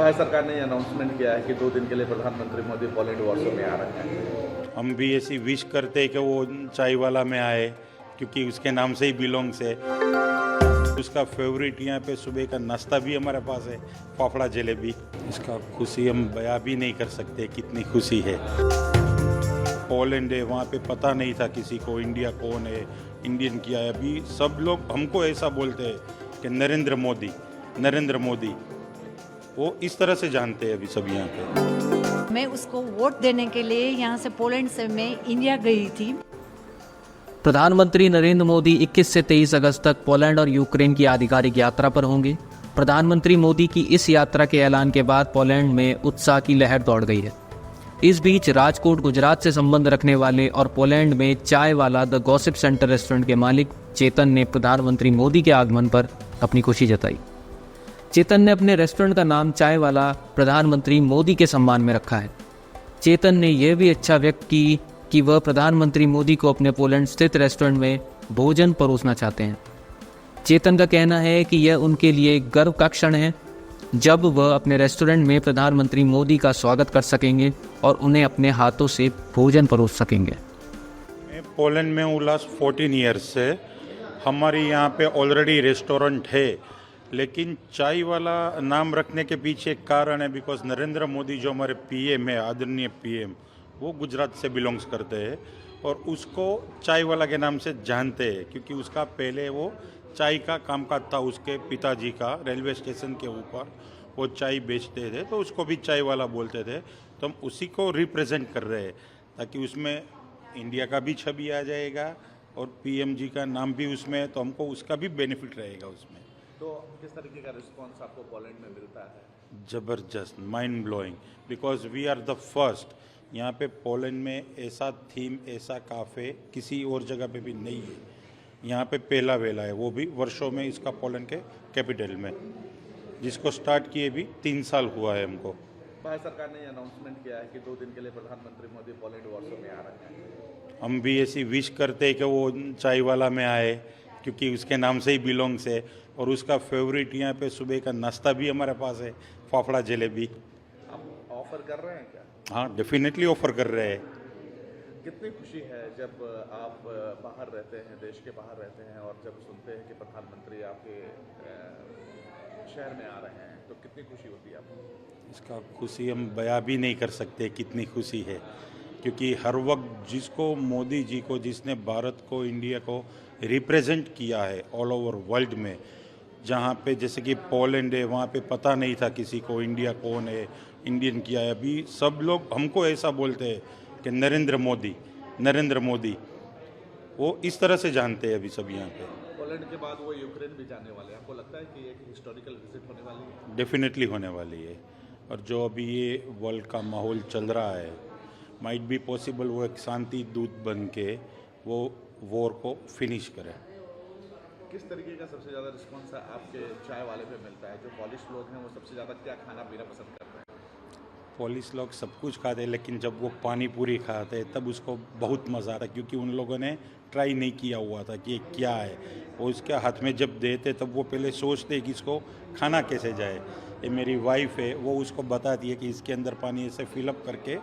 भारत सरकार ने अनाउंसमेंट किया है कि 2 दिन के लिए प्रधानमंत्री मोदी पोलैंड वॉर्सो में आ रहे हैं। हम भी ऐसी विश करते हैं कि वो चाय वाला में आए, क्योंकि उसके नाम से ही बिलोंग्स है। उसका फेवरेट यहाँ पे सुबह का नाश्ता भी हमारे पास है, फाफड़ा जलेबी। इसका खुशी हम बयां भी नहीं कर सकते कितनी खुशी है। पोलैंड है, वहाँ पे पता नहीं था किसी को इंडिया कौन है, इंडियन क्या है। अभी सब लोग हमको ऐसा बोलते हैं कि नरेंद्र मोदी, वो इस तरह से जानते हैं अभी सब यहाँ पे। मैं उसको वोट देने के लिए यहाँ से पोलैंड से मैं इंडिया गई थी। प्रधानमंत्री नरेंद्र मोदी 21 से 23 अगस्त तक पोलैंड और यूक्रेन की आधिकारिक यात्रा पर होंगे। प्रधानमंत्री मोदी की इस यात्रा के ऐलान के बाद पोलैंड में उत्साह की लहर दौड़ गई है। इस बीच राजकोट गुजरात से संबंध रखने वाले और पोलैंड में चाय वाला द गॉसिप सेंटर रेस्टोरेंट के मालिक चेतन ने प्रधानमंत्री मोदी के आगमन पर अपनी खुशी जताई। चेतन ने अपने रेस्टोरेंट का नाम चाय वाला प्रधानमंत्री मोदी के सम्मान में रखा है। चेतन ने यह भी इच्छा व्यक्त की कि वह प्रधानमंत्री मोदी को अपने पोलैंड स्थित रेस्टोरेंट में भोजन परोसना चाहते हैं। चेतन का कहना है कि यह उनके लिए गर्व का क्षण है जब वह अपने रेस्टोरेंट में प्रधानमंत्री मोदी का स्वागत कर सकेंगे और उन्हें अपने हाथों से भोजन परोस सकेंगे। मैं पोलैंड में हूँ लास्ट 14 ईयर्स से। हमारी यहाँ पे ऑलरेडी रेस्टोरेंट है, लेकिन चाय वाला नाम रखने के पीछे एक कारण है, बिकॉज नरेंद्र मोदी जो हमारे पीएम है, आदरणीय पीएम, वो गुजरात से बिलोंग्स करते हैं और उसको चाय वाला के नाम से जानते हैं, क्योंकि उसका पहले वो चाय का कामकाज था उसके पिताजी का। रेलवे स्टेशन के ऊपर वो चाय बेचते थे, तो उसको भी चाय वाला बोलते थे। तो हम उसी को रिप्रेजेंट कर रहे हैं ताकि उसमें इंडिया का भी छवि आ जाएगा और पीएम जी का नाम भी उसमें है, तो हमको उसका भी बेनिफिट रहेगा उसमें। तो किस तरीके का रिस्पॉन्स आपको पोलैंड में मिलता है? ज़बरदस्त, mind blowing, because we are the first. यहाँ पे पोलैंड में ऐसा थीम, ऐसा काफ़े किसी और जगह पे भी नहीं है। यहाँ पे पहला वेला है, वो भी वर्षों में इसका पोलैंड के कैपिटल में, जिसको स्टार्ट किए भी 3 साल हुआ है हमको। भारत सरकार ने अनाउंसमेंट किया है कि 2 दिन के लिए प्रधानमंत्री मोदी पोलैंड वॉर्सो में आ रहे हैं। हम भी ऐसी विश करते हैं कि वो चाय वाला में आए, क्योंकि उसके नाम से ही बिलोंग्स है। और उसका फेवरेट यहाँ पे सुबह का नाश्ता भी हमारे पास है, फाफड़ा जलेबी। आप ऑफर कर रहे हैं क्या? हाँ, डेफिनेटली ऑफर कर रहे हैं। कितनी खुशी है जब आप बाहर रहते हैं, देश के बाहर रहते हैं, और जब सुनते हैं कि प्रधानमंत्री आपके शहर में आ रहे हैं, तो कितनी खुशी होती है आपको? इसका खुशी हम बयां भी नहीं कर सकते कितनी खुशी है, क्योंकि हर वक्त जिसको मोदी जी को, जिसने भारत को, इंडिया को रिप्रेजेंट किया है ऑल ओवर वर्ल्ड में, जहाँ पे जैसे कि पोलैंड है, वहाँ पे पता नहीं था किसी को इंडिया कौन है, इंडियन क्या है। अभी सब लोग हमको ऐसा बोलते हैं कि नरेंद्र मोदी, वो इस तरह से जानते हैं अभी सब यहाँ पे। पोलैंड के बाद वो यूक्रेन भी जाने वाले हैं। आपको लगता है कि एक हिस्टोरिकल विजिट होने वाली है? डेफिनेटली होने वाली है। और जो अभी ये वर्ल्ड का माहौल चल रहा है, माइट बी पॉसिबल वो एक शांति दूत बन के वो वॉर को फिनिश करे। किस तरीके का सबसे ज़्यादा रिस्पॉन्स आपके चाय वाले पे मिलता है? जो पॉलिश लोग हैं वो सबसे ज़्यादा क्या खाना पीना पसंद करते हैं? पॉलिश लोग सब कुछ खाते हैं, लेकिन जब वो पानी पूरी खाते हैं तब उसको बहुत मज़ा आता है, क्योंकि उन लोगों ने ट्राई नहीं किया हुआ था कि ये क्या है। वो उसके हाथ में जब देते तब वो पहले सोचते कि इसको खाना कैसे जाए। ये मेरी वाइफ है, वो उसको बताती है कि इसके अंदर पानी ऐसे फिलअप करके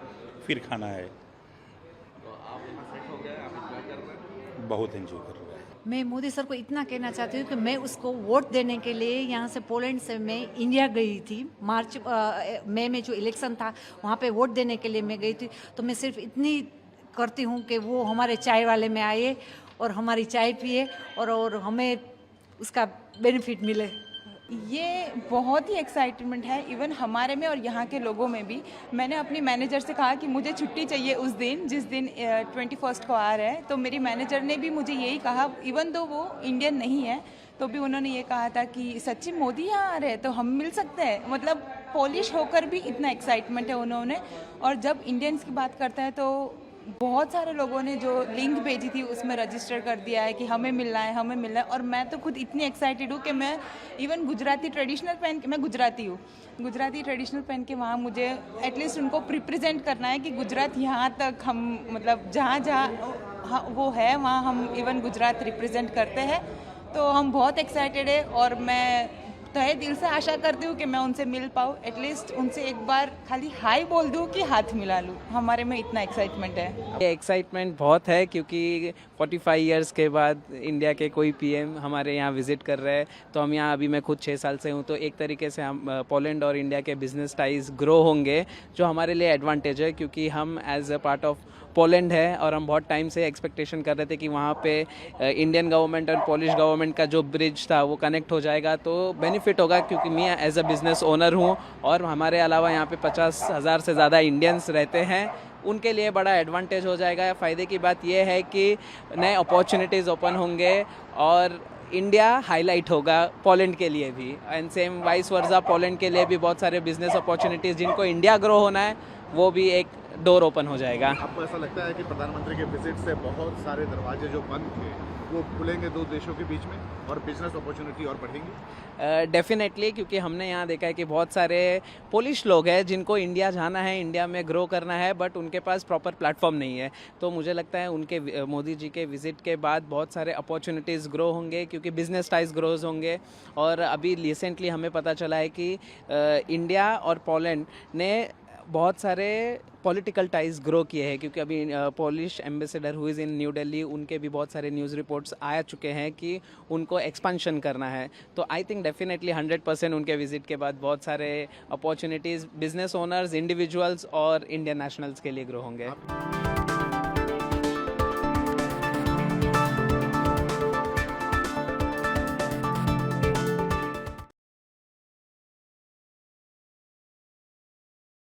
फिर खाना है। तो आप यहाँ सेट हो गए, आप एंजॉय कर रहे हैं? बहुत एंजॉय कर रहे हैं। मैं मोदी सर को इतना कहना चाहती हूँ कि मैं उसको वोट देने के लिए यहाँ से पोलैंड से मैं इंडिया गई थी। मई में जो इलेक्शन था वहाँ पे वोट देने के लिए मैं गई थी। तो मैं सिर्फ इतनी करती हूँ कि वो हमारे चाय वाले में आए और हमारी चाय पिए और हमें उसका बेनिफिट मिले। ये बहुत ही एक्साइटमेंट है इवन हमारे में और यहाँ के लोगों में भी। मैंने अपनी मैनेजर से कहा कि मुझे छुट्टी चाहिए उस दिन जिस दिन 21 को आ रहे हैं, तो मेरी मैनेजर ने भी मुझे यही कहा, इवन दो वो इंडियन नहीं है तो भी उन्होंने ये कहा था कि सच्ची मोदी यहाँ आ रहे हैं तो हम मिल सकते हैं। मतलब पॉलिश होकर भी इतना एक्साइटमेंट है उन्होंने। और जब इंडियंस की बात करते हैं तो बहुत सारे लोगों ने जो लिंक भेजी थी उसमें रजिस्टर कर दिया है कि हमें मिलना है। और मैं तो खुद इतनी एक्साइटेड हूँ कि मैं इवन गुजराती ट्रेडिशनल पहन के, मैं गुजराती हूँ, गुजराती ट्रेडिशनल पहन के वहाँ मुझे एटलीस्ट उनको रिप्रेजेंट करना है कि गुजरात यहाँ तक हम, मतलब जहाँ जहाँ वो है वहाँ हम इवन गुजरात रिप्रेजेंट करते हैं। तो हम बहुत एक्साइटेड है और मैं तहे दिल से आशा करती हूँ कि मैं उनसे मिल पाऊँ, एटलीस्ट उनसे एक बार खाली हाय बोल दूँ कि हाथ मिला लूँ। हमारे में इतना एक्साइटमेंट है। ये एक्साइटमेंट बहुत है क्योंकि 45 इयर्स के बाद इंडिया के कोई पीएम हमारे यहाँ विज़िट कर रहे हैं। तो हम यहाँ अभी मैं खुद 6 साल से हूँ, तो एक तरीके से हम पोलैंड और इंडिया के बिजनेस टाइज ग्रो होंगे, जो हमारे लिए एडवांटेज है क्योंकि हम as a part of Poland है और हम बहुत टाइम से एक्सपेक्टेशन कर रहे थे कि वहाँ पे इंडियन गवर्नमेंट और पोलिश गवर्नमेंट का जो ब्रिज था वो कनेक्ट हो जाएगा तो बेनिफिट होगा, क्योंकि मैं एज अ बिज़नेस ओनर हूँ और हमारे अलावा यहाँ पे 50,000 से ज़्यादा इंडियंस रहते हैं, उनके लिए बड़ा एडवांटेज हो जाएगा। फ़ायदे की बात यह है कि नए अपॉर्चुनिटीज़ ओपन होंगे और इंडिया हाईलाइट होगा पोलैंड के लिए भी, and same vice versa Poland के लिए भी बहुत सारे बिजनेस अपॉर्चुनिटीज़ जिनको इंडिया ग्रो होना है वो भी एक डोर ओपन हो जाएगा। आपको ऐसा लगता है कि प्रधानमंत्री के विजिट से बहुत सारे दरवाजे जो बंद थे वो खुलेंगे दो देशों के बीच में और बिजनेस अपॉर्चुनिटी और बढ़ेंगी? डेफिनेटली, क्योंकि हमने यहाँ देखा है कि बहुत सारे पोलिश लोग हैं जिनको इंडिया जाना है, इंडिया में ग्रो करना है, बट उनके पास प्रॉपर प्लेटफॉर्म नहीं है। तो मुझे लगता है उनके मोदी जी के विजिट के बाद बहुत सारे अपॉर्चुनिटीज़ ग्रो होंगे क्योंकि बिजनेस टाइज ग्रोज होंगे। और अभी रिसेंटली हमें पता चला है कि इंडिया और पोलैंड ने बहुत सारे पॉलिटिकल टाइज ग्रो किए हैं, क्योंकि अभी Polish ambassador who is in new Delhi, उनके भी बहुत सारे न्यूज़ रिपोर्ट्स आ चुके हैं कि उनको एक्सपेंशन करना है। तो आई थिंक डेफिनेटली 100% उनके विजिट के बाद बहुत सारे अपॉर्चुनिटीज़ बिजनेस ओनर्स, इंडिविजुअल्स और इंडियन नेशनल्स के लिए ग्रो होंगे।